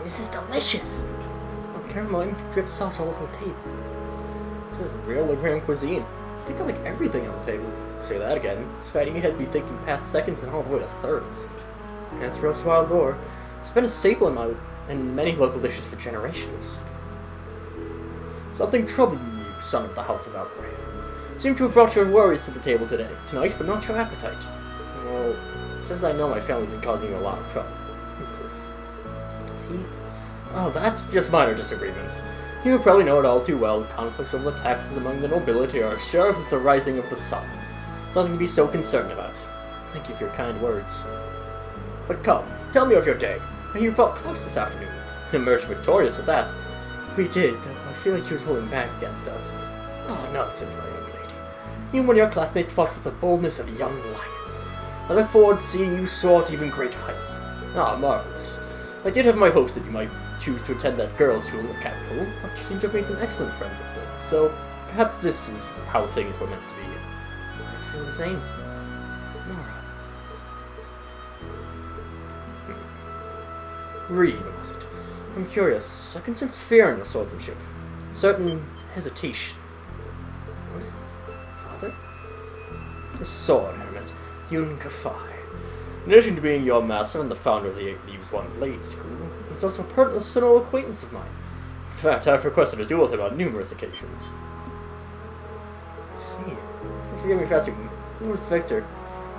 This is delicious! Oh, caramel and drip sauce all over the table. This is real Rean cuisine. I think I like everything on the table. Say that again. This fatty meat has me thinking past seconds and all the way to thirds. And it's roast wild boar. It's been a staple in many local dishes for generations. Something troubling you, son of the House of Outrage. Seem to have brought your worries to the table tonight, but not your appetite. Well, just as I know my family's been causing you a lot of trouble. Who's this? Is he? Oh, that's just minor disagreements. You probably know it all too well. Conflicts over the taxes among the nobility are as sure as the rising of the sun. Something to be so concerned about. Thank you for your kind words. But come, tell me of your day. You fought close this afternoon. Emerged victorious at that. We did, though I feel like he was holding back against us. Oh, nonsense, my young lady. You and one of your classmates fought with the boldness of young lions. I look forward to seeing you soar to even greater heights. Ah, marvelous. I did have my hopes that you might choose to attend that girls' school in the capital, but you seem to have made some excellent friends at those, so perhaps this is how things were meant to be. I feel the same. Nora. Rean, was it? I'm curious. I can sense fear in the swordsmanship. Certain hesitation. What? Father? The sword hermit, Yun Kafai. In addition to being your master and the founder of the 8 Leaves One Blade School, he's also a personal acquaintance of mine. In fact, I've requested a duel with him on numerous occasions. I see. Forgive me for asking, who was Victor?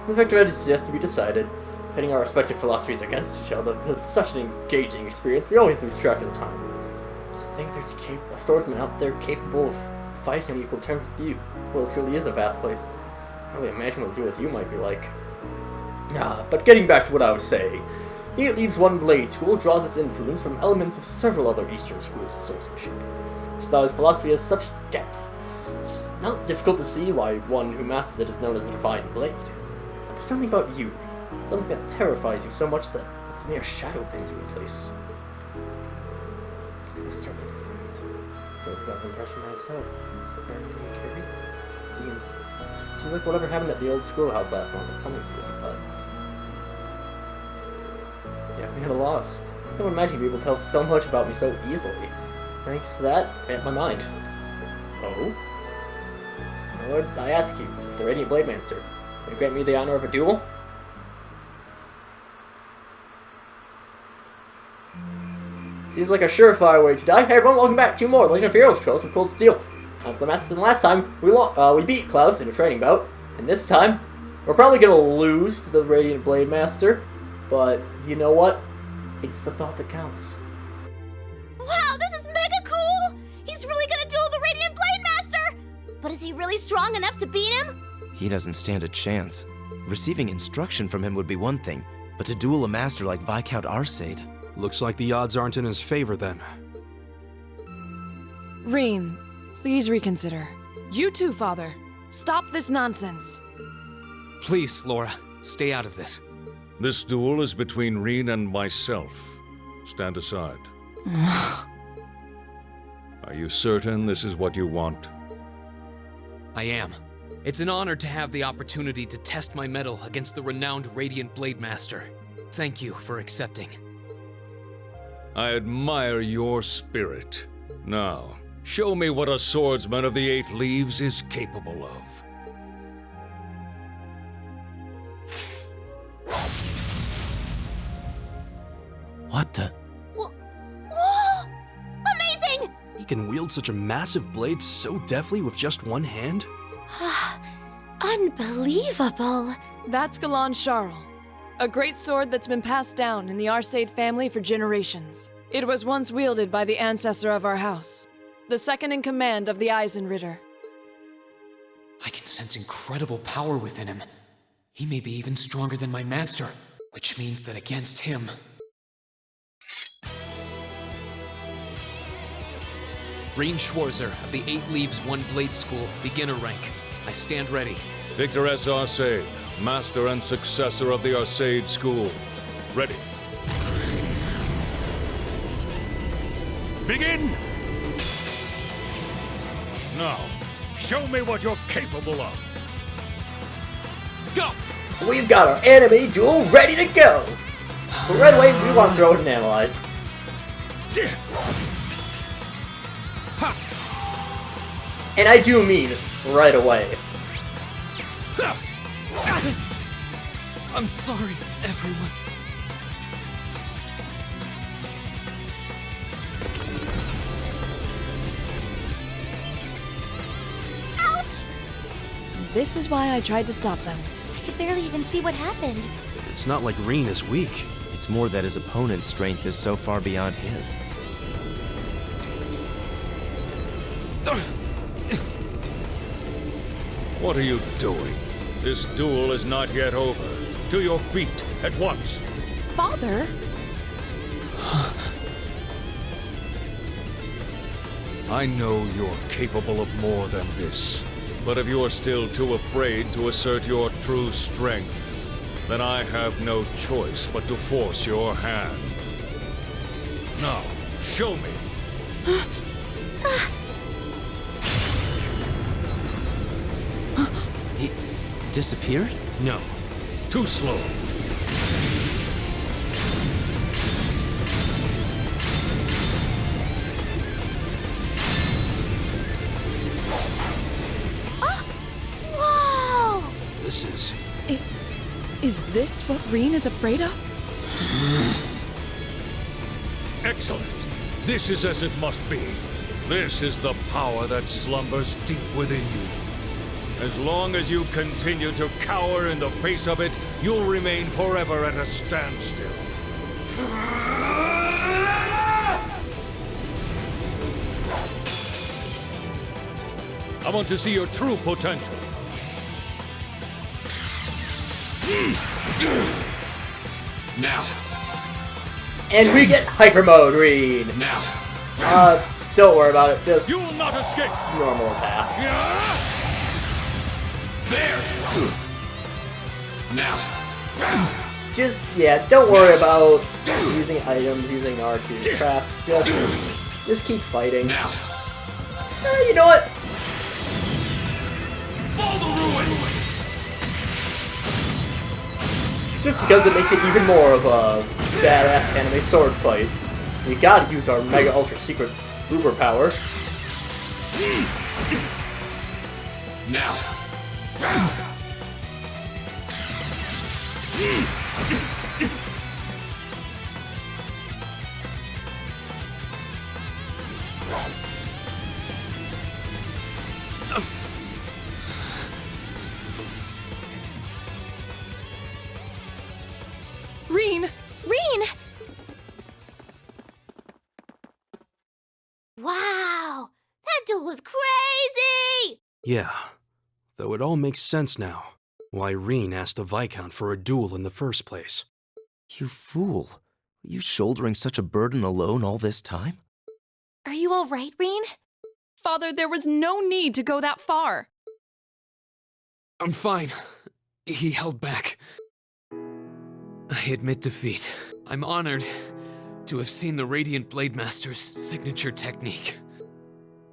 The victor is yet to be decided. Pitting our respective philosophies against each other, it's such an engaging experience, we always lose track of the time. I think there's a swordsman out there capable of fighting on equal terms with you. Well, it truly is a vast place. I can't really imagine what a duel with you might be like. But getting back to what I was saying, the 8 Leaves One Blade School draws its influence from elements of several other Eastern schools of swordsmanship. The style's philosophy has such depth. It's not difficult to see why one who masters it is known as the Divine Blade. But there's something about you, something that terrifies you so much that its mere shadow pins you in place. I was certainly different. I got the impression myself. Is the burning thing carries? Demons. Seems like whatever happened at the old schoolhouse last month had something to do with it, but yeah, we had a loss. I don't imagine you'd be able to tell so much about me so easily. Thanks to that, I made up my mind. Oh? Lord, I ask you, is the Radiant Blade Master, will you grant me the honor of a duel? Seems like a surefire way to die. Hey everyone, welcome back to more Legend of Heroes Trails of Cold Steel. I'm SlayerMathis, and last time we beat Klaus in a training bout, and this time we're probably gonna lose to the Radiant Blade Master, but you know what? It's the thought that counts. Wow, this is mega cool! He's really gonna duel the Radiant Blade Master! But is he really strong enough to beat him? He doesn't stand a chance. Receiving instruction from him would be one thing, but to duel a master like Viscount Arsaid... Looks like the odds aren't in his favor then. Rean, please reconsider. You too, Father. Stop this nonsense. Please, Laura, stay out of this. This duel is between Rean and myself. Stand aside. Are you certain this is what you want? I am. It's an honor to have the opportunity to test my mettle against the renowned Radiant Blade Master. Thank you for accepting. I admire your spirit. Now, show me what a swordsman of the 8 Leaves is capable of. What the? Whoa! Amazing! He can wield such a massive blade so deftly with just one hand? Unbelievable! That's Galan Charles, a great sword that's been passed down in the Arsaid family for generations. It was once wielded by the ancestor of our house, the second in command of the Eisenritter. I can sense incredible power within him. He may be even stronger than my master, which means that against him... Rean Schwarzer of the 8 Leaves One Blade School, beginner rank. I stand ready. Victor S. Arsaid, master and successor of the Arsaid School. Ready. Begin! Now, show me what you're capable of. Go! We've got our enemy duel ready to go! But right away, we want to throw it and analyze. And I do mean right away. I'm sorry, everyone. Ouch! This is why I tried to stop them. I could barely even see what happened. It's not like Rean is weak. It's more that his opponent's strength is so far beyond his. What are you doing? This duel is not yet over. To your feet, at once. Father? I know you're capable of more than this. But if you are still too afraid to assert your true strength, then I have no choice but to force your hand. Now, show me. He disappeared? No. Too slow. Whoa! This is... Is this what Rean is afraid of? Excellent. This is as it must be. This is the power that slumbers deep within you. As long as you continue to cower in the face of it, you'll remain forever at a standstill. I want to see your true potential. Now. And we get hyper mode, Rean. Now. Don't worry about it. Just You will not escape. normal attack. There. Now. Just, yeah, don't worry about using items, using R2 traps. Just keep fighting. Now. You know what? Fall to ruin. Just because it makes it even more of a badass anime sword fight, we gotta use our Mega Ultra Secret Uber power. Now. Rean! Rean! Wow! That duel was crazy! Yeah. Though it all makes sense now. Why Rean asked the Viscount for a duel in the first place. You fool. Were you shouldering such a burden alone all this time? Are you alright, Rean? Father, there was no need to go that far. I'm fine. He held back. I admit defeat. I'm honored to have seen the Radiant Blade Master's signature technique.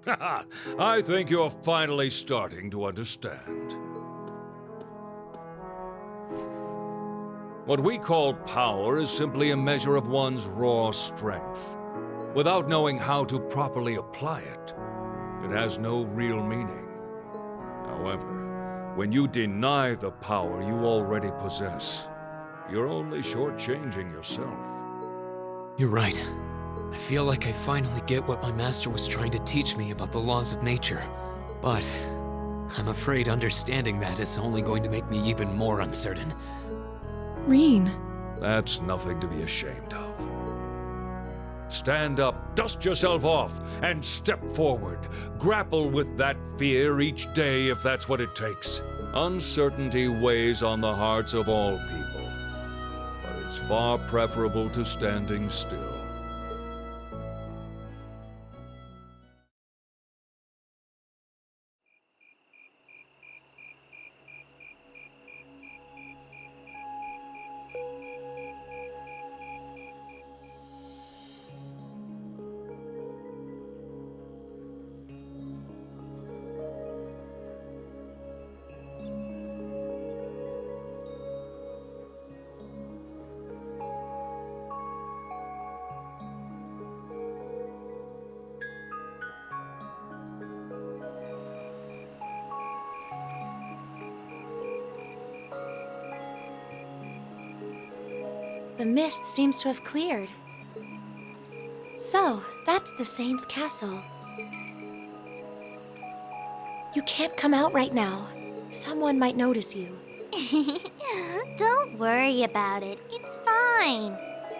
I think you're finally starting to understand. What we call power is simply a measure of one's raw strength. Without knowing how to properly apply it, it has no real meaning. However, when you deny the power you already possess, you're only shortchanging yourself. You're right. I feel like I finally get what my master was trying to teach me about the laws of nature. But I'm afraid understanding that is only going to make me even more uncertain. Rean. That's nothing to be ashamed of. Stand up, dust yourself off, and step forward. Grapple with that fear each day if that's what it takes. Uncertainty weighs on the hearts of all people, but it's far preferable to standing still. The mist seems to have cleared. So, that's the Saint's castle. You can't come out right now. Someone might notice you. Don't worry about it. It's fine.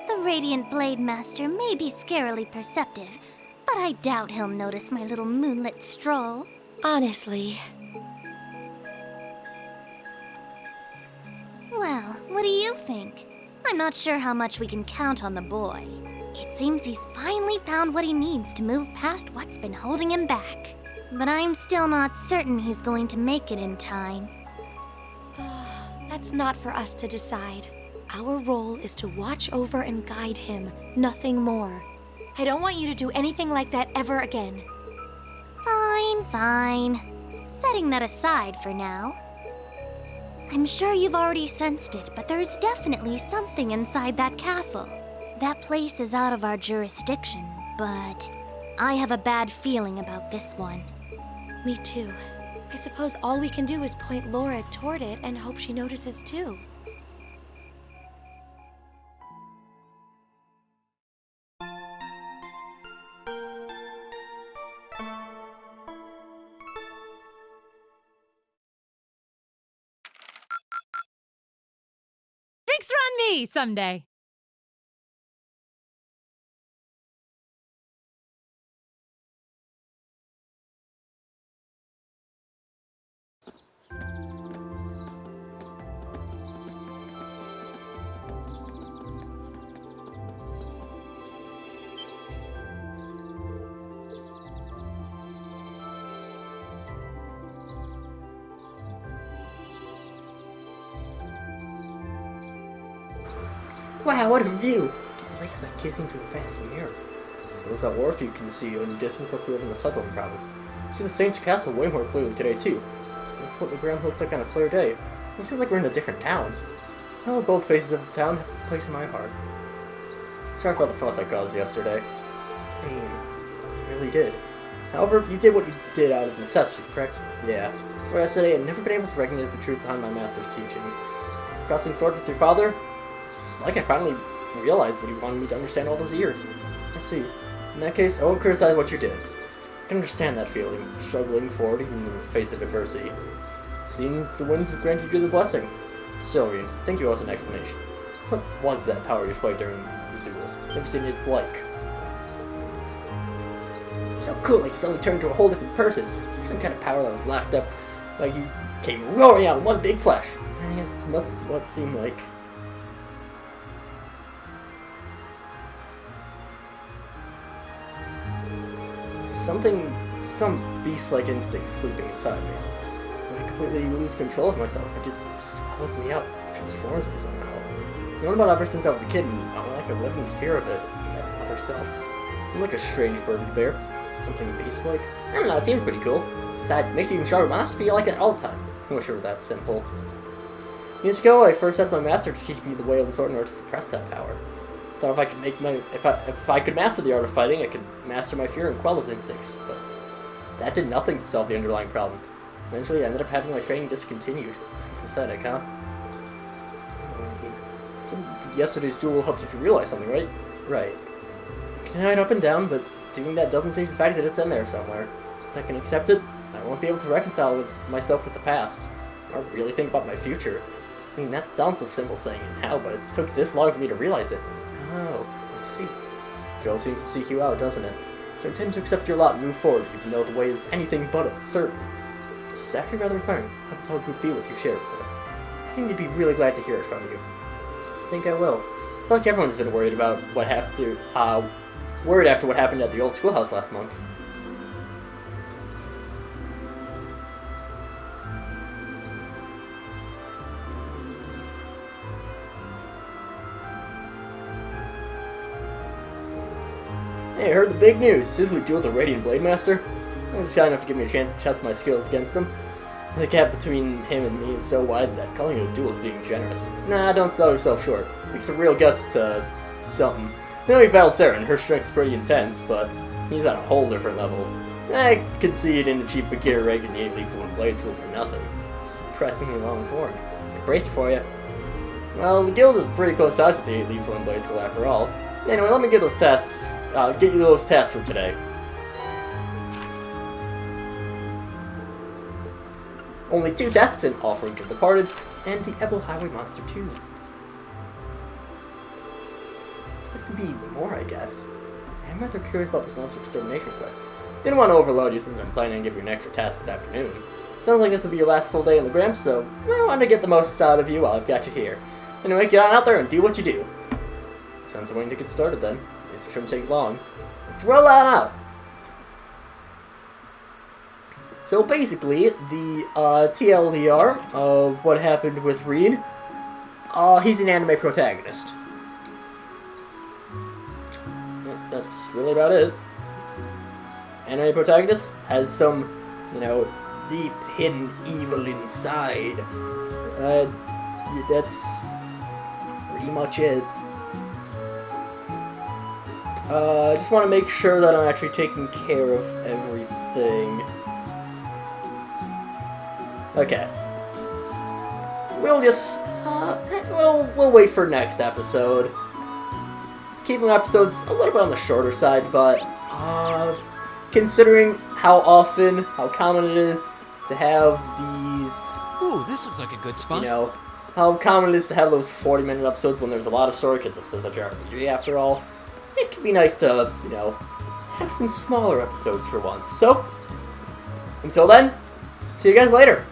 The Radiant Blade Master may be scarily perceptive, but I doubt he'll notice my little moonlit stroll. Honestly. Well, what do you think? I'm not sure how much we can count on the boy. It seems he's finally found what he needs to move past what's been holding him back. But I'm still not certain he's going to make it in time. That's not for us to decide. Our role is to watch over and guide him, nothing more. I don't want you to do anything like that ever again. Fine. Setting that aside for now. I'm sure you've already sensed it, but there's definitely something inside that castle. That place is out of our jurisdiction, but I have a bad feeling about this one. Me too. I suppose all we can do is point Laura toward it and hope she notices too. Drinks are on me someday. Wow, what a view! The lake's like kissing through a vast mirror. I suppose that wharf you can see in the distance must be over in the Sutherland province. I see the Saint's castle way more clearly today, too. That's what the ground looks like on a clear day. It seems like we're in a different town. Well, both faces of the town have a place in my heart. Sorry for all the fuss I caused yesterday. I mean, I really did. However, you did what you did out of necessity, correct? Yeah. For yesterday, I'd never been able to recognize the truth behind my master's teachings. Crossing swords with your father? It's like I finally realized what he wanted me to understand all those years. I see. In that case, I won't criticize what you did. I can understand that feeling, struggling forward even in the face of adversity. Seems the winds have granted you the blessing. Still, Rean, I think you owe us an explanation. What was that power you displayed during the duel? Never seen its like. So cool, like you suddenly turned into a whole different person. Some kind of power that was locked up, like you came roaring out in one big flash. I guess must what seemed like. Some beast-like instinct sleeping inside me. When I completely lose control of myself, it just swallows me up, transforms me somehow. Known about ever since I was a kid, and all my life I've lived in fear of it, that other self. It seemed like a strange burden to bear. Something beast-like. I don't know, it seems pretty cool. Besides, it makes you even stronger, but not to be like that all the time. I wish it were that simple. Years ago, I first asked my master to teach me the way of the sword in order to suppress that power. Thought if I could if I could master the art of fighting, I could master my fear and quell its instincts, but that did nothing to solve the underlying problem. Eventually, I ended up having my training discontinued. Pathetic, huh? So yesterday's duel helped you to realize something, right? Right. I can hide up and down, but doing that doesn't change the fact that it's in there somewhere. So I can accept it, I won't be able to reconcile myself with the past, or really think about my future. I mean, that sounds so simple saying it now, but it took this long for me to realize it. Oh, I see. Joe seems to seek you out, doesn't it? So I intend to accept your lot and move forward, even though the way is anything but uncertain. It's actually rather inspiring how the talk would be what you shared with us. I think they'd be really glad to hear it from you. I think I will. I feel like everyone's been worried about worried after what happened at the old schoolhouse last month. Hey, I heard the big news. As soon as we duel the Radiant Blade Master, he was kind enough to give me a chance to test my skills against him. The gap between him and me is so wide that calling it a duel is being generous. Nah, don't sell yourself short. Take some real guts to something. I know we've battled Sarah, and her strength's pretty intense, but he's on a whole different level. I concede he didn't achieve beginner rank in the 8 League 1 Blade School for nothing. Surprisingly well informed. It's a bracer for you. Well, the guild is pretty close size with the Leaves One Blade School after all. Anyway, let me get those tests. Get you those tests for today. Only 2 tests in Offering to the Departed and the Ebel Highway Monster 2. There could be more, I guess. I'm rather curious about this monster extermination quest. Didn't want to overload you since I'm planning on giving you an extra test this afternoon. Sounds like this will be your last full day in the Gramps, so I wanted to get the most out of you while I've got you here. Anyway, get on out there and do what you do. Sounds like we're going to get started then. At least it shouldn't take long. Let's roll on out! So basically, the TLDR of what happened with Rean, he's an anime protagonist. That's really about it. Anime protagonist has some, deep hidden evil inside. That's pretty much it. I just want to make sure that I'm actually taking care of everything. Okay. We'll just, we'll wait for next episode. Keeping episodes a little bit on the shorter side, but, considering how common it is to have these... Ooh, this looks like a good spot. How common it is to have those 40-minute episodes when there's a lot of story, because this is such an RPG after all. It can be nice to, have some smaller episodes for once. So, until then, see you guys later.